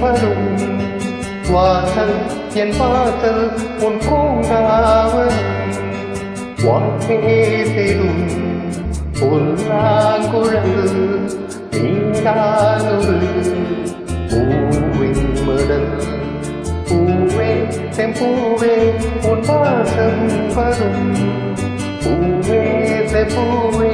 வரும் வாசல் என் வாசல் உன் பூங்காவல் வாய்ப்பேசிடும் பொல்லாங்குழல் நீடானொரு பூவின் மடல் பூவே செம்பூவே உன் வாசம் வரும் பூவே செம்பூவே.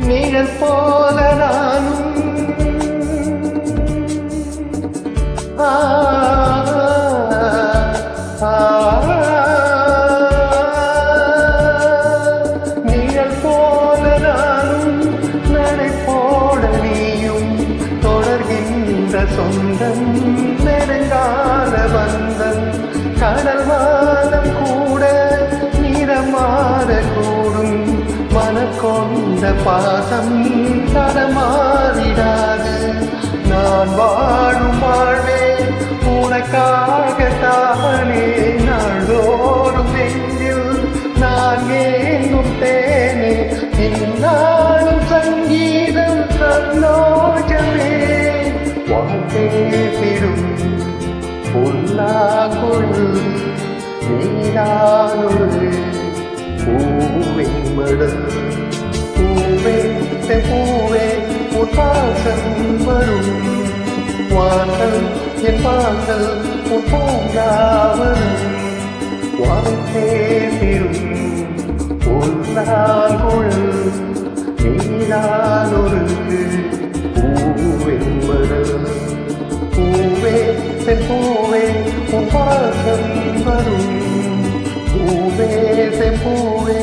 நிழல் போல நானும் நிழல் போல நானும் நடை போட நீயும் தொடர்கின்ற சொந்தம் நெடுங்கால பந்தம் கடல் வானம் கூட நிறமாற கூடும் மனக்கொண்ட பாசம் தரமாறிடாது நான் வாழும் வாழ்வே உனக்காகத்தானே நாள்தோறும் நெஞ்சில் நான் ஏங்கும் தேனே இந்நாளும் சங்கீதம் சந்தோஷமே வாய்ப்பேசிடும் பொல்லாங்குழல் நீடானொரு பூவின் மடல் பூவே செம்பூவே உன் வாசம் வரும் வாசல் என் வாசல் உன் பூங்காவல் வாய்ப்பேசிடும் பொல்லாங்குழல் நீடானொரு பூவின் மடல் பூவே செம்பூவே உன் வாசம் வரும் பூவே செம்பூவே.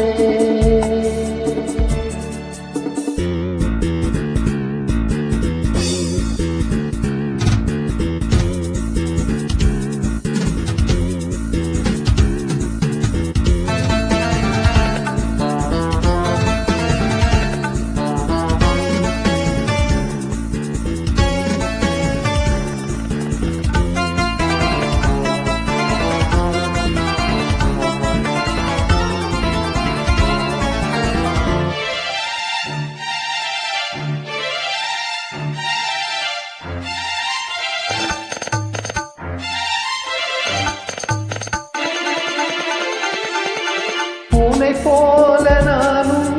உன்னை போல நானும்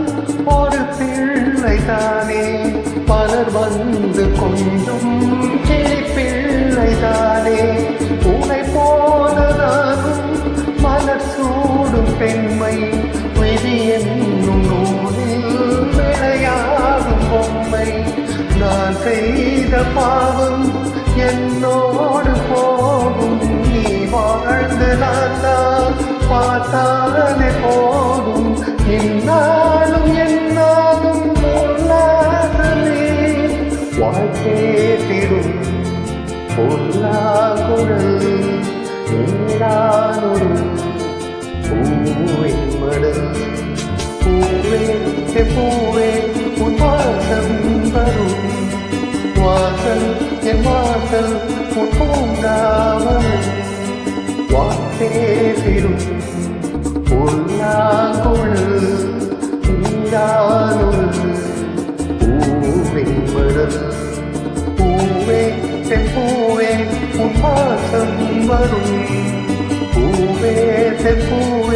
ஒரு பிள்ளை தானே பலர் வந்து கொஞ்சம் கிளி பிள்ளை தானே உன்னை போல நானும் மலர் சூடும் பெண்மை விதி என்னும் நூலில் விளையாடும் பொம்மை நான் செய்த பாவம் என்னோடு போகும் நீ வாழ்ந்து நான் தான் பார்த்தாலே போதும் இந்நாளும் என்னாலும் உல்லாசமே வாய்ப்பேசிடும் பொல்லாங்குழல் நீடானொரு பூவின் மடல் பூவே செம்பூவே உன் வாசம் வரும் வாசல் என் வாசல் உன் பூங்காவல் வாய்ப்பேசிடும் பொல்லாங்குழல் நீடானொரு பூவின் மடல் பூவே செம்பூவே உன் வாசம் வரும் பூவே செம்பூவே.